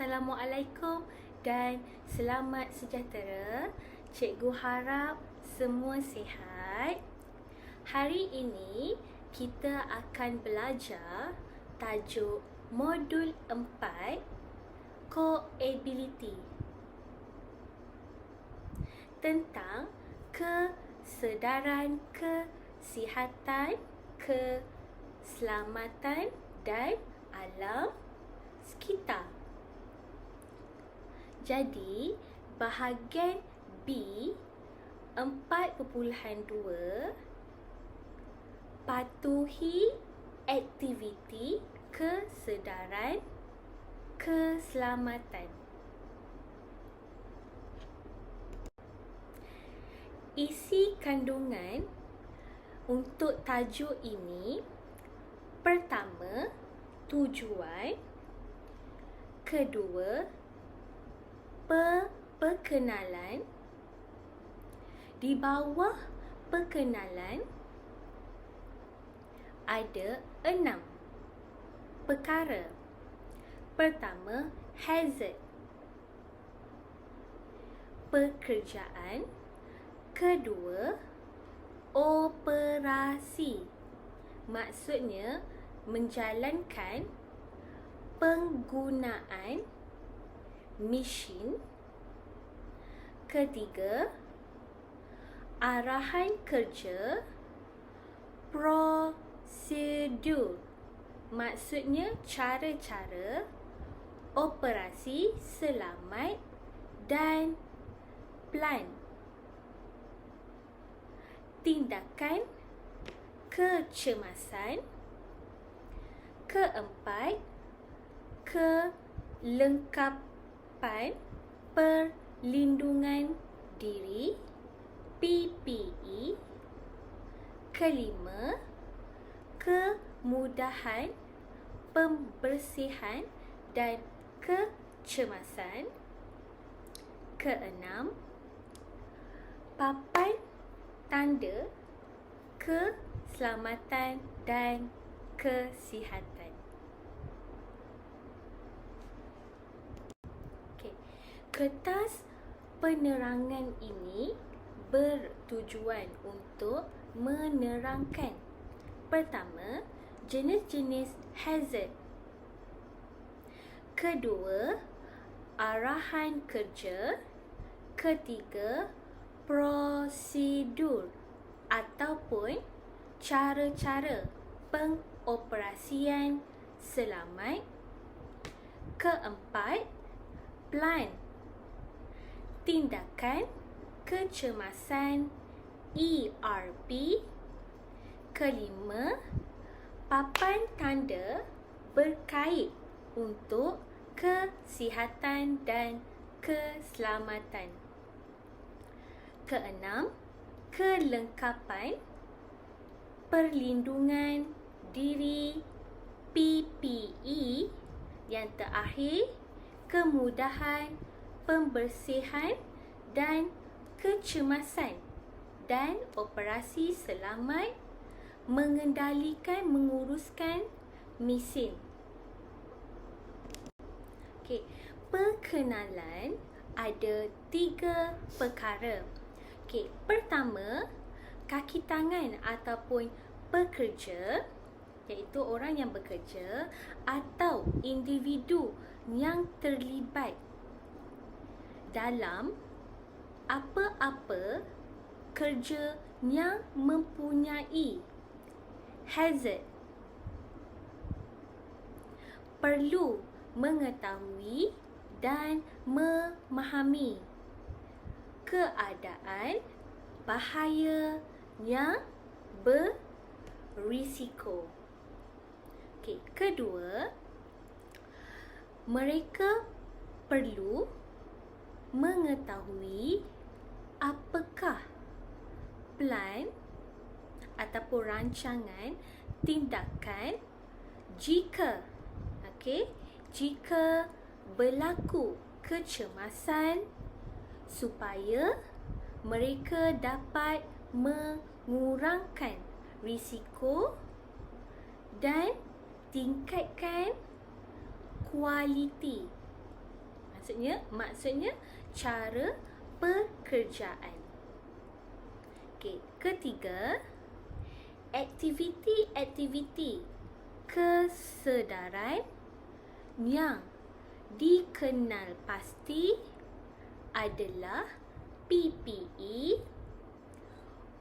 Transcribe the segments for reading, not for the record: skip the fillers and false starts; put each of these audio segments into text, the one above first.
Assalamualaikum dan selamat sejahtera. Cikgu harap semua sihat. Hari ini kita akan belajar tajuk modul 4 Co-ability tentang kesedaran kesihatan, keselamatan dan alam sekitar. Jadi, bahagian B 4.2 patuhi aktiviti kesedaran keselamatan. Isi kandungan untuk tajuk ini: pertama, tujuan; kedua, perkenalan. Di bawah perkenalan ada 6 perkara. Pertama, hazard, pekerjaan. Kedua, operasi, maksudnya menjalankan penggunaan mesin. Ketiga, arahan kerja, prosedur, maksudnya cara-cara operasi selamat dan plan. Tindakan kecemasan. Keempat, kelengkapan perlindungan diri, PPE. Kelima, kemudahan pembersihan dan kecemasan. Keenam, papan tanda keselamatan dan kesihatan. Kertas penerangan ini bertujuan untuk menerangkan: pertama, jenis-jenis hazard; kedua, arahan kerja; ketiga, prosedur ataupun cara-cara pengoperasian selamat; keempat, plan, tindakan kecemasan, ERP; kelima, papan tanda berkait untuk kesihatan dan keselamatan; keenam, kelengkapan perlindungan diri, PPE; yang terakhir, kemudahan pembersihan dan kecemasan dan operasi selamat, menguruskan mesin. Perkenalan ada 3 perkara. Pertama, kaki tangan ataupun pekerja, iaitu orang yang bekerja atau individu yang terlibat dalam apa-apa kerja yang mempunyai hazard, perlu mengetahui dan memahami keadaan bahaya yang berisiko. Kedua, mereka perlu mengetahui apakah plan ataupun rancangan tindakan jika berlaku kecemasan, supaya mereka dapat mengurangkan risiko dan tingkatkan kualiti Maksudnya cara pekerjaan. Okey, ketiga, aktiviti-aktiviti kesedaran yang dikenal pasti adalah PPE,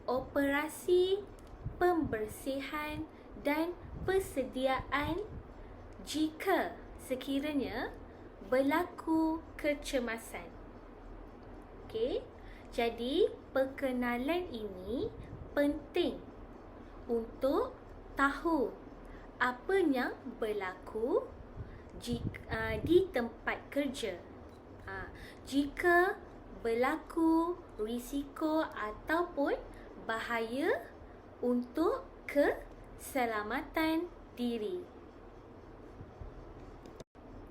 operasi pembersihan dan persediaan jika sekiranya berlaku kecemasan. Okey, jadi perkenalan ini penting untuk tahu apa yang berlaku di tempat kerja. Jika berlaku risiko ataupun bahaya untuk keselamatan diri.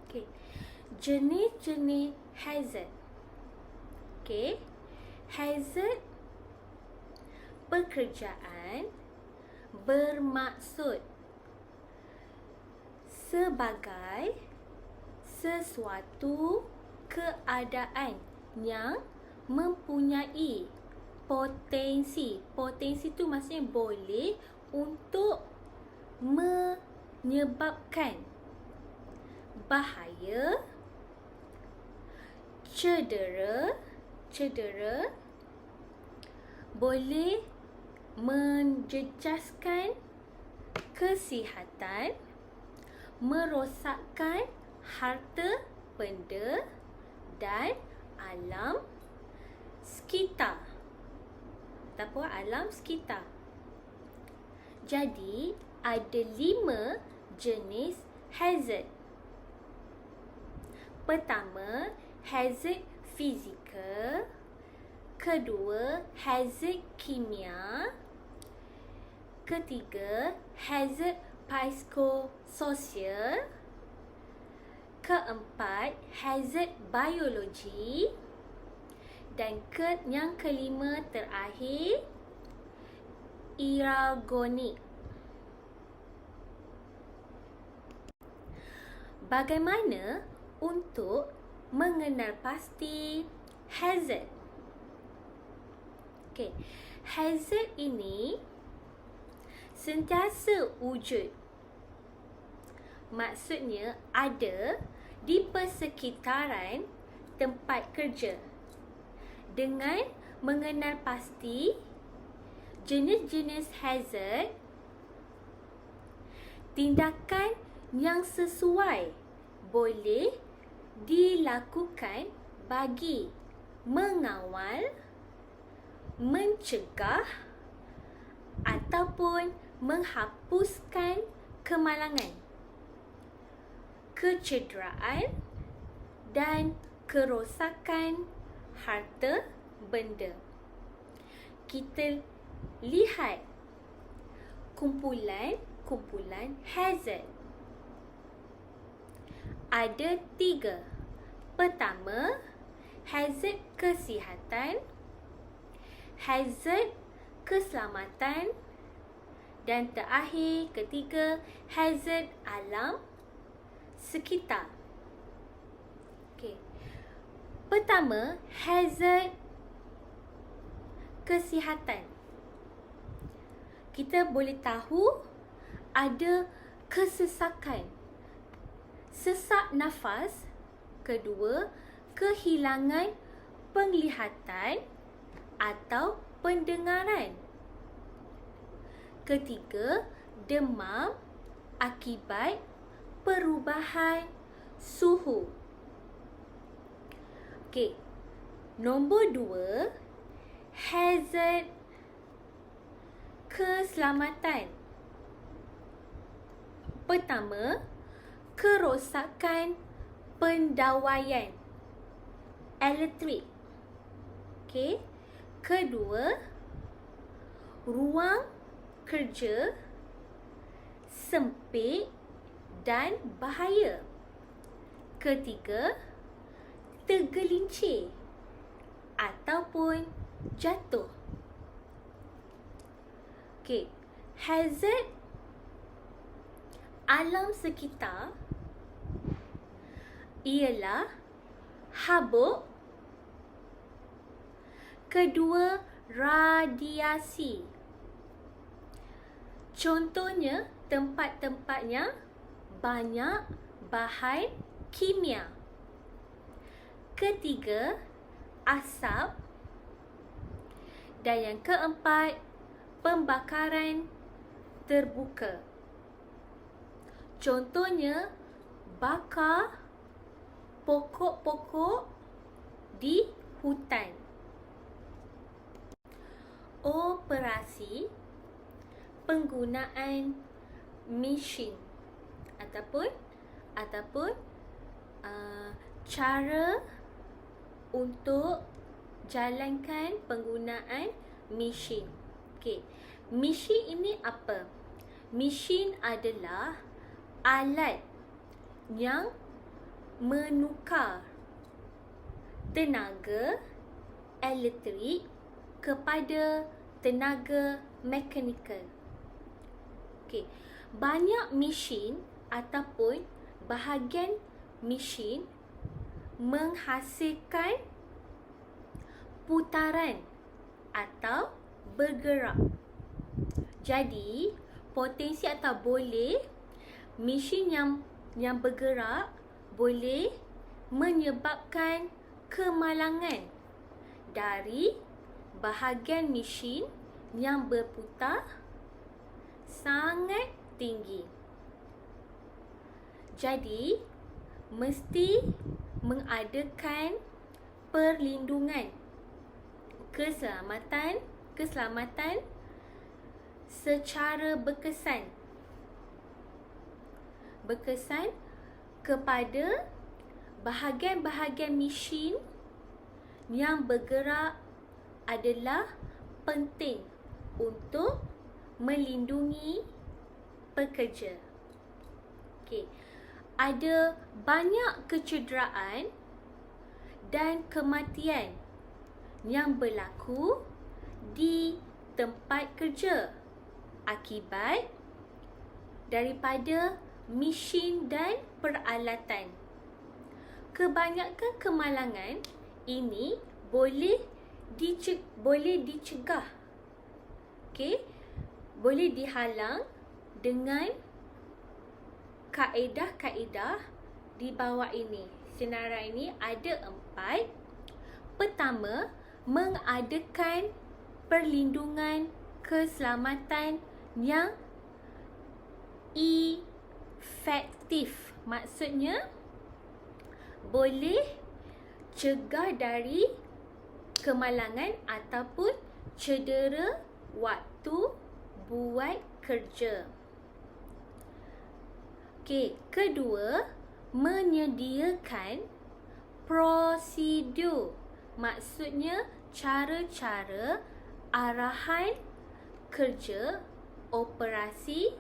Okey, jenis-jenis hazard. Okey, hazard pekerjaan bermaksud sebagai sesuatu keadaan yang mempunyai potensi. Potensi tu maksudnya boleh untuk menyebabkan bahaya, cedera, boleh menjejaskan kesihatan, merosakkan harta benda dan alam sekitar. Ataupun alam sekitar. Jadi, ada 5 jenis hazard. Pertama, hazard fizikal. Kedua, hazard kimia. Ketiga, hazard psikososial. Keempat, hazard biologi. Dan yang kelima terakhir, ergonik. Bagaimana untuk mengenal pasti hazard? Okey, hazard ini sentiasa wujud. Maksudnya ada di persekitaran tempat kerja. Dengan mengenal pasti jenis-jenis hazard, tindakan yang sesuai boleh dilakukan bagi mengawal, mencegah ataupun menghapuskan kemalangan, kecederaan dan kerosakan harta benda. Kita lihat kumpulan hazard. Ada 3. Pertama, hazard kesihatan, hazard keselamatan dan terakhir ketiga, hazard alam sekitar. Okey. Pertama, hazard kesihatan. Kita boleh tahu ada kesesakan, sesak nafas. Kedua, kehilangan penglihatan atau pendengaran. Ketiga, demam akibat perubahan suhu. Okey. Nombor 2, hazard keselamatan. Pertama, kerosakan pendawaian elektrik. Okey. Kedua, ruang kerja sempit dan bahaya. Ketiga, tergelincir ataupun jatuh. Okey, hazard alam sekitar ialah habuk. Kedua, radiasi. Contohnya, tempat-tempatnya banyak bahan kimia. Ketiga, asap. Dan yang keempat, pembakaran terbuka. Contohnya, bakar pokok-pokok di hutan. Operasi penggunaan mesin ataupun cara untuk jalankan penggunaan mesin. Okey. Mesin ini apa? Mesin adalah alat yang menukar tenaga elektrik kepada tenaga mekanikal. Okey. Banyak mesin ataupun bahagian mesin menghasilkan putaran atau bergerak. Jadi, potensi atau boleh mesin yang bergerak boleh menyebabkan kemalangan dari bahagian mesin yang berputar sangat tinggi. Jadi, mesti mengadakan perlindungan keselamatan secara berkesan kepada bahagian-bahagian mesin yang bergerak adalah penting untuk melindungi pekerja. Okey. Ada banyak kecederaan dan kematian yang berlaku di tempat kerja akibat daripada mesin dan peralatan. Kebanyakan kemalangan ini boleh dicegah. Okey, boleh dihalang dengan kaedah-kaedah di bawah ini. Senarai ini ada 4. Pertama, mengadakan perlindungan keselamatan yang efektif. Maksudnya, boleh cegah dari kemalangan ataupun cedera waktu buat kerja. Okey, kedua, menyediakan prosedur. Maksudnya, cara-cara arahan kerja operasi.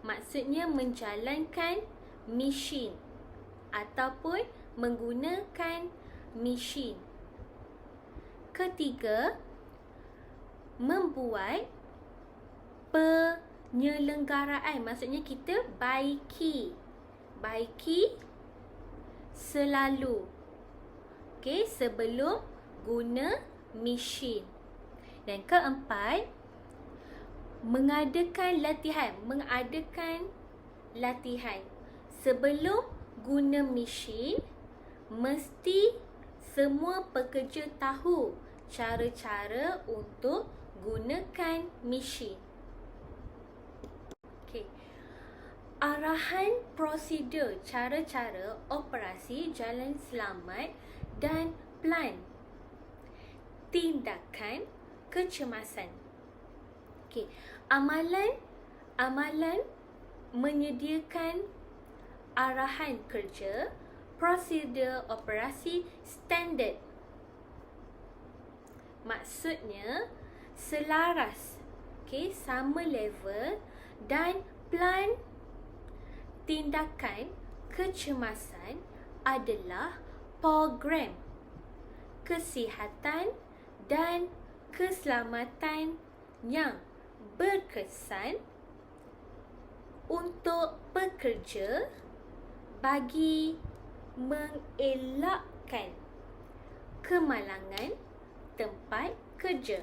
Maksudnya menjalankan mesin ataupun menggunakan mesin. Ketiga, membuat penyelenggaraan. Maksudnya kita baiki selalu. Okey, sebelum guna mesin. Dan keempat, mengadakan latihan. Sebelum guna mesin, mesti semua pekerja tahu cara-cara untuk gunakan mesin. Okey. Arahan prosedur, cara-cara operasi jalan selamat dan plan tindakan kecemasan. Okey, amalan menyediakan arahan kerja, prosedur operasi standard. Maksudnya selaras, okey, sama level, dan plan tindakan kecemasan adalah program kesihatan dan keselamatan yang berkesan untuk pekerja bagi mengelakkan kemalangan tempat kerja.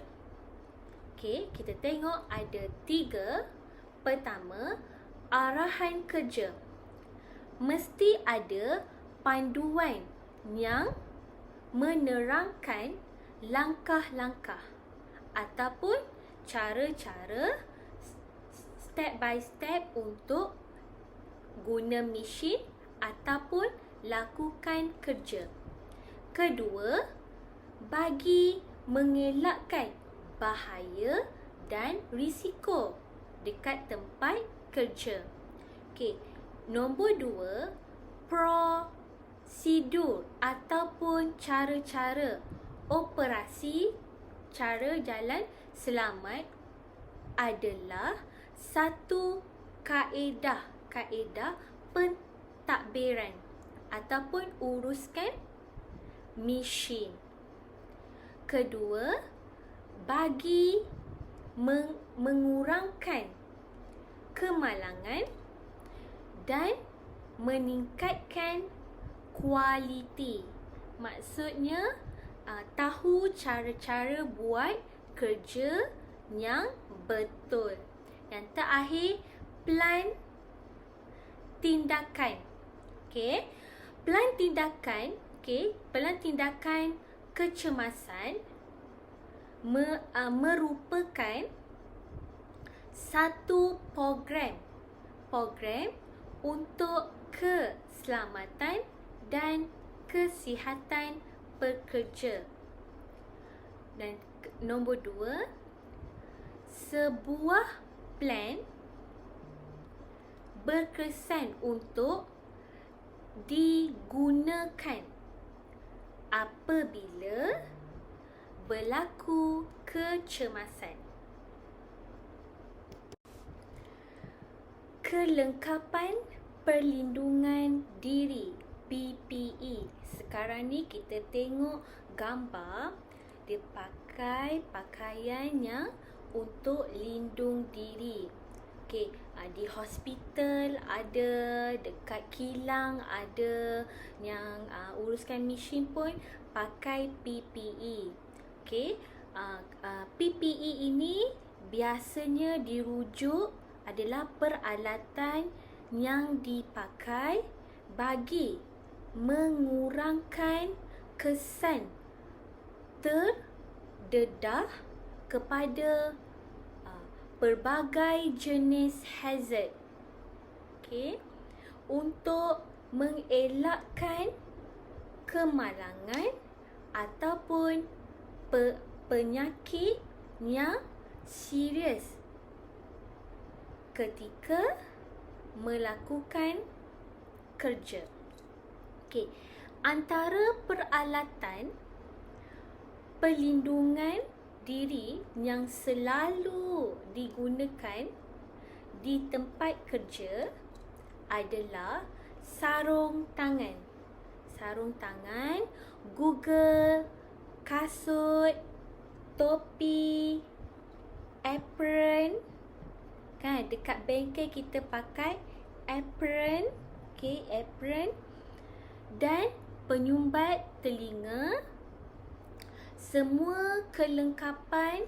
Okey, kita tengok ada 3. Pertama, arahan kerja. Mesti ada panduan yang menerangkan langkah-langkah ataupun cara-cara step by step untuk guna mesin ataupun lakukan kerja. Kedua, bagi mengelakkan bahaya dan risiko dekat tempat kerja. Okey, nombor 2, prosedur ataupun cara-cara operasi cara jalan selamat adalah satu kaedah pentadbiran ataupun uruskan mesin. Kedua, bagi mengurangkan kemalangan dan meningkatkan kualiti. Maksudnya tahu cara-cara buat kerja yang betul. Yang terakhir, plan tindakan. Okey. Plan tindakan kecemasan merupakan satu program untuk keselamatan dan kesihatan pekerja. Dan nombor 2, sebuah plan berkesan untuk digunakan apabila berlaku kecemasan. Kelengkapan perlindungan diri PPE. Sekarang ni kita tengok gambar dia pakai pakaian yang untuk lindung diri. Okey, di hospital ada, dekat kilang ada, yang uruskan mesin pun pakai PPE. Okey, PPE ini biasanya dirujuk adalah peralatan yang dipakai bagi mengurangkan kesan terdedah kepada pelbagai jenis hazard. Okey, untuk mengelakkan kemalangan ataupun penyakit yang serius ketika melakukan kerja. Okey, antara peralatan perlindungan diri yang selalu digunakan di tempat kerja adalah sarung tangan. Sarung tangan, Google, kasut, topi, apron. Kan dekat bengkel kita pakai apron, okey, apron, dan penyumbat telinga. Semua kelengkapan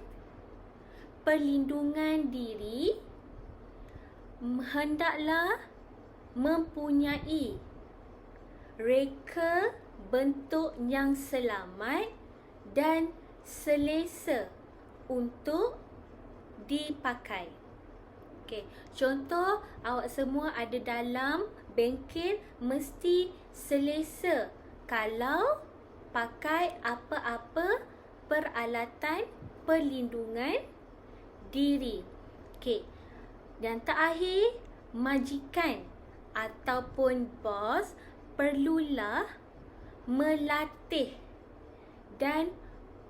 perlindungan diri hendaklah mempunyai reka bentuk yang selamat dan selesa untuk dipakai. Okey, contoh awak semua ada dalam bengkel mesti selesa kalau pakai apa-apa peralatan perlindungan diri. Okey. Dan terakhir, majikan ataupun bos perlulah melatih dan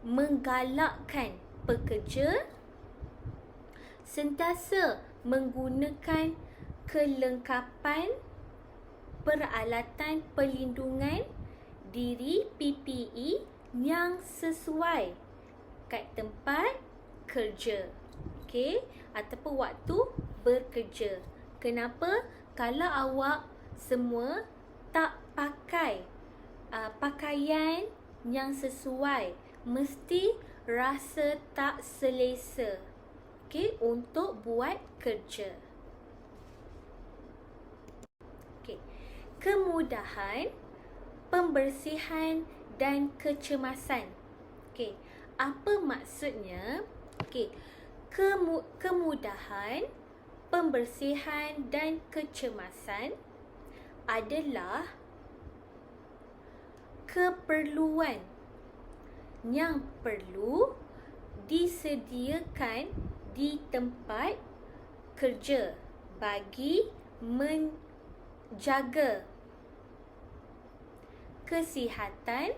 menggalakkan pekerja sentiasa menggunakan kelengkapan peralatan perlindungan diri PPE yang sesuai kat tempat kerja. Okey, ataupun waktu bekerja. Kenapa? Kalau awak semua tak pakai pakaian yang sesuai, mesti rasa tak selesa, okey, untuk buat kerja. Okey. Kemudahan, pembersihan dan kecemasan. Okey, apa maksudnya? Okey, kemudahan, pembersihan dan kecemasan adalah keperluan yang perlu disediakan di tempat kerja bagi menjaga kesihatan,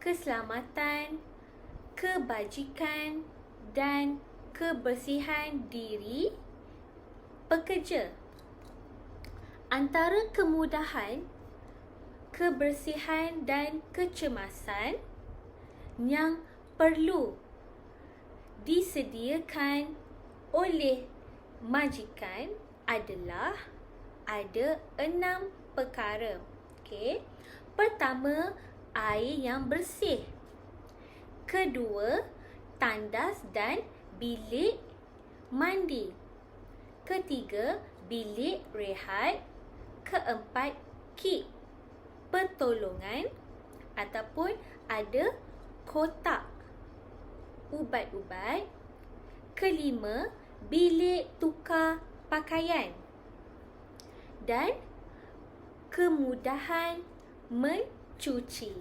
keselamatan, kebajikan dan kebersihan diri pekerja. Antara kemudahan, kebersihan dan kecemasan yang perlu disediakan oleh majikan adalah ada 6 perkara. Okey. Pertama, air yang bersih. Kedua, tandas dan bilik mandi. Ketiga, bilik rehat. Keempat, kit pertolongan ataupun ada kotak ubat-ubat. Kelima, bilik tukar pakaian. Dan kemudahan mencuci.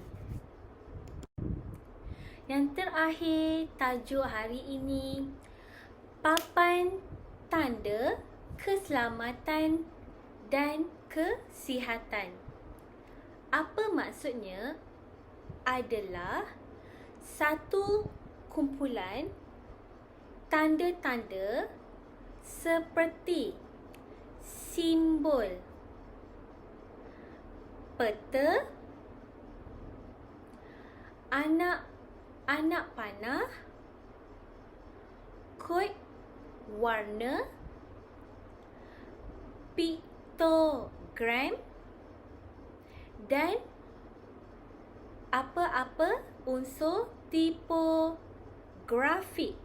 Yang terakhir, tajuk hari ini, papan tanda keselamatan dan kesihatan. Apa maksudnya? Adalah satu kumpulan tanda-tanda seperti simbol peta, anak panah, kod warna, piktogram dan apa-apa unsur tipografik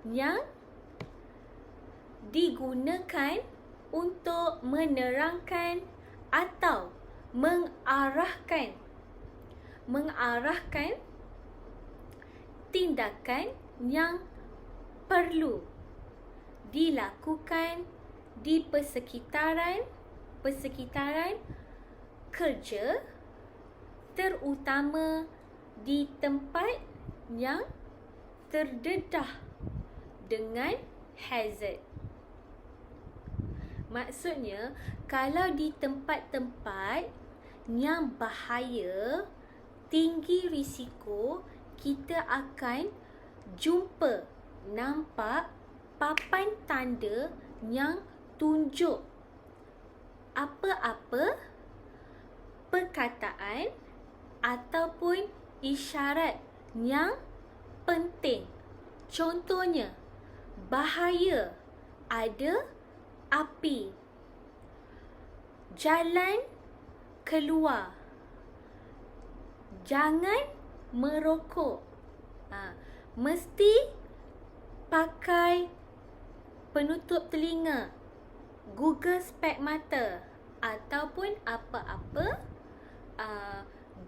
yang digunakan untuk menerangkan atau mengarahkan tindakan yang perlu dilakukan di persekitaran kerja, terutama di tempat yang terdedah dengan hazard. Maksudnya, kalau di tempat-tempat yang bahaya, tinggi risiko, kita akan nampak papan tanda yang tunjuk apa-apa perkataan ataupun isyarat yang penting. Contohnya, bahaya, ada api, jalan keluar, jangan merokok, mesti pakai penutup telinga, Google spek mata ataupun apa-apa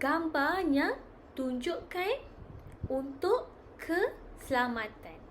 gambar yang tunjukkan untuk keselamatan.